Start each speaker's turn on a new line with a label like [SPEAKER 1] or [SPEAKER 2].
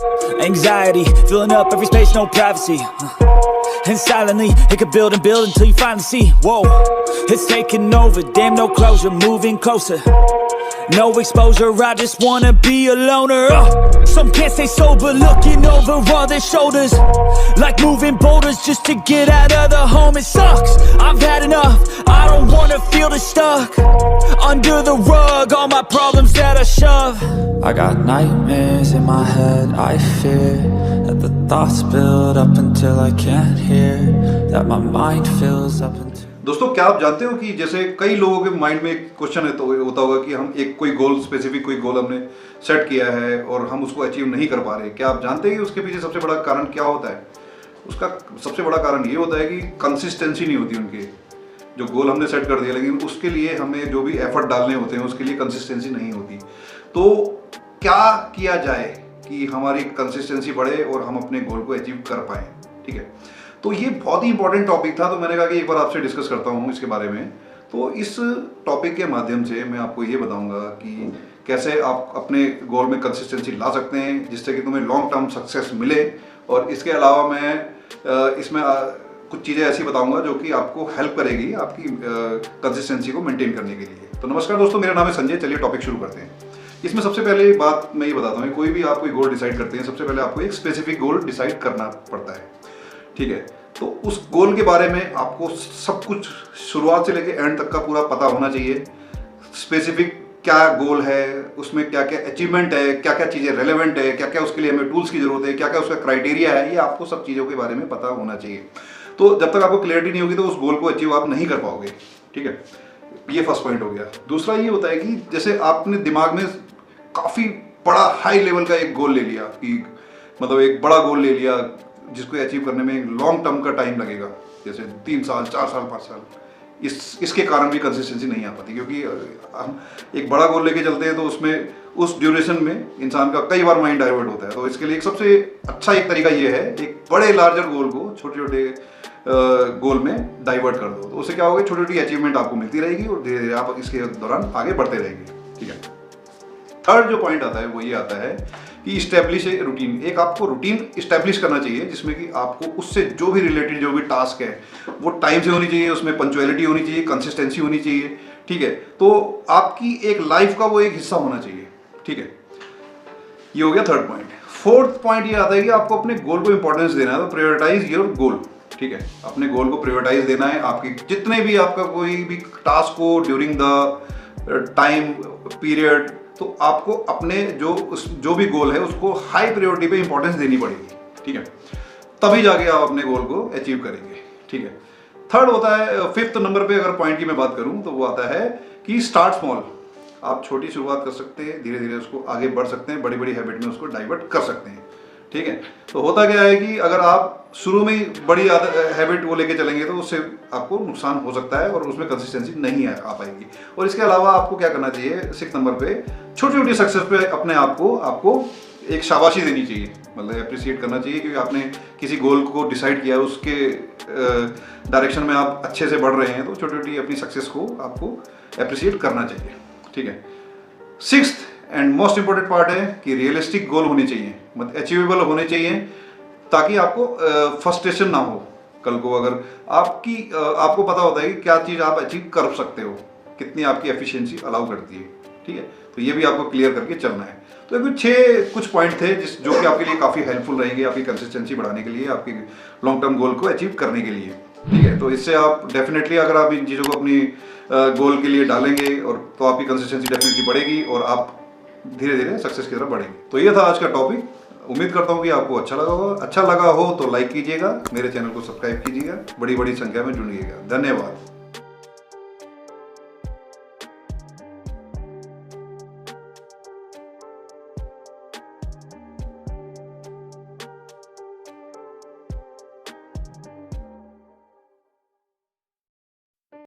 [SPEAKER 1] Anxiety, filling up every space, no privacy. And silently, it could build and build until you finally see. Whoa, it's taking over, damn no closure, moving closer. No exposure, I just wanna be a loner. Some can't stay sober, looking over all their shoulders. Like moving boulders just to get out of the home. It sucks, I've had enough, I don't wanna feel the stuck under the rug, all my problems that I shove. I got nightmares in my head, I fear that the thoughts build up until I can't hear, that my mind fills up until...
[SPEAKER 2] दोस्तों, क्या आप जानते हो कि जैसे कई लोगों के माइंड में एक क्वेश्चन होता होगा कि हम एक कोई गोल, स्पेसिफिक कोई गोल हमने सेट किया है और हम उसको अचीव नहीं कर पा रहे। क्या आप जानते हैं कि उसके पीछे सबसे बड़ा कारण क्या होता है? उसका सबसे बड़ा कारण ये होता है कि कंसिस्टेंसी नहीं होती उनके। जो गोल हमने सेट कर दिया, लेकिन उसके लिए हमें जो भी एफर्ट डालने होते हैं उसके लिए कंसिस्टेंसी नहीं होती। तो क्या किया जाए कि हमारी कंसिस्टेंसी बढ़े और हम अपने गोल को अचीव कर पाएँ? ठीक है, तो ये बहुत ही इंपॉर्टेंट टॉपिक था, तो मैंने कहा कि एक बार आपसे डिस्कस करता हूँ इसके बारे में। तो इस टॉपिक के माध्यम से मैं आपको ये बताऊंगा कि कैसे आप अपने गोल में कंसिस्टेंसी ला सकते हैं जिससे कि तुम्हें लॉन्ग टर्म सक्सेस मिले। और इसके अलावा मैं इसमें कुछ चीज़ें ऐसी बताऊंगा जो कि आपको हेल्प करेगी आपकी कंसिस्टेंसी को मेंटेन करने के लिए। तो नमस्कार दोस्तों, मेरा नाम है संजय। चलिए टॉपिक शुरू करते हैं। इसमें सबसे पहले बात मैं ये बताता हूँ, कोई भी आप कोई गोल डिसाइड करते हैं, सबसे पहले आपको एक स्पेसिफिक गोल डिसाइड करना पड़ता है। ठीक है, तो उस गोल के बारे में आपको सब कुछ शुरुआत से लेकर एंड तक का पूरा पता होना चाहिए। स्पेसिफिक क्या गोल है, उसमें क्या क्या अचीवमेंट है, क्या क्या चीज़ें रेलेवेंट है, क्या क्या उसके लिए हमें टूल्स की जरूरत है, क्या क्या उसका क्राइटेरिया है, ये आपको सब चीज़ों के बारे में पता होना चाहिए। तो जब तक आपको क्लियरिटी नहीं होगी तो उस गोल को अचीव आप नहीं कर पाओगे। ठीक है, ये फर्स्ट पॉइंट हो गया। दूसरा ये होता है कि जैसे आपने दिमाग में काफ़ी बड़ा हाई लेवल का एक गोल ले लिया, कि मतलब एक बड़ा गोल ले लिया जिसको अचीव करने में लॉन्ग टर्म का टाइम लगेगा, जैसे 3 साल 4 साल 5 साल, इसके कारण भी कंसिस्टेंसी नहीं आ पाती। क्योंकि हम एक बड़ा गोल लेके चलते हैं तो उसमें उस ड्यूरेशन में इंसान का कई बार माइंड डाइवर्ट होता है। तो इसके लिए सबसे अच्छा एक तरीका ये है, एक बड़े लार्जर गोल को छोटे छोटे गोल में डाइवर्ट कर दो। तो उससे क्या होगा, छोटी छोटी अचीवमेंट आपको मिलती रहेगी और धीरे धीरे आप इसके दौरान आगे बढ़ते रहेंगे। ठीक है, थर्ड जो पॉइंट आता है वो ये आता है कि इस्टेब्लिश ए रूटीन। एक आपको रूटीन इस्टेब्लिश करना चाहिए जिसमें कि आपको उससे जो भी रिलेटेड जो भी टास्क है वो टाइम से होनी चाहिए, उसमें पंक्चुअलिटी होनी चाहिए, कंसिस्टेंसी होनी चाहिए। ठीक है, तो आपकी एक लाइफ का वो एक हिस्सा होना चाहिए। ठीक है, ये हो गया थर्ड पॉइंट। फोर्थ पॉइंट ये आता है कि आपको अपने गोल को इंपॉर्टेंस देना है, तो प्रायोरिटाइज योर गोल। ठीक है, अपने गोल को प्रायोरिटाइज देना है। आपकी जितने भी आपका कोई भी टास्क हो ड्यूरिंग द टाइम पीरियड, तो आपको अपने जो भी गोल है उसको हाई प्रायोरिटी पे इंपॉर्टेंस देनी पड़ेगी। ठीक है, तभी जाके आप अपने गोल को अचीव करेंगे। ठीक है, थर्ड होता है, फिफ्थ नंबर पे अगर पॉइंट की मैं बात करूं तो वो आता है कि स्टार्ट स्मॉल। आप छोटी शुरुआत कर सकते हैं, धीरे धीरे उसको आगे बढ़ सकते हैं, बड़ी बड़ी हैबिट में उसको डाइवर्ट कर सकते हैं। ठीक है, तो होता क्या है कि अगर आप शुरू में ही बड़ी हैबिट वो लेके चलेंगे तो उससे आपको नुकसान हो सकता है और उसमें कंसिस्टेंसी नहीं आ पाएगी। और इसके अलावा आपको क्या करना चाहिए, 6 नंबर पे छोटी छोटी सक्सेस पे अपने आपको एक शाबाशी देनी चाहिए, मतलब अप्रिशिएट करना चाहिए। क्योंकि आपने किसी गोल को डिसाइड किया, उसके डायरेक्शन में आप अच्छे से बढ़ रहे हैं, तो छोटी छोटी अपनी सक्सेस को आपको अप्रिशिएट करना चाहिए। ठीक है, sixth and most important part है कि रियलिस्टिक गोल होने चाहिए, मतलब अचीवेबल होने चाहिए, ताकि आपको फ्रस्ट्रेशन ना हो कल को। अगर आपको पता होता है कि क्या चीज़ आप अचीव कर सकते हो, कितनी आपकी एफिशिएंसी अलाउ करती है। ठीक है, तो ये भी आपको क्लियर करके चलना है। तो कुछ पॉइंट थे जो कि आपके लिए काफ़ी हेल्पफुल रहेंगे आपकी कंसिस्टेंसी बढ़ाने के लिए, आपकी लॉन्ग टर्म गोल को अचीव करने के लिए। ठीक है, तो इससे आप डेफिनेटली अगर आप इन चीज़ों को अपनी गोल के लिए डालेंगे और तो आपकी कंसिस्टेंसी डेफिनेटली बढ़ेगी और आप धीरे धीरे सक्सेस की तरफ बढ़ेंगे। तो ये था आज का टॉपिक। उम्मीद करता हूँ कि आपको अच्छा लगा होगा। अच्छा लगा हो तो लाइक कीजिएगा, मेरे चैनल को सब्सक्राइब कीजिएगा, बड़ी बड़ी संख्या में जुड़िएगा। धन्यवाद।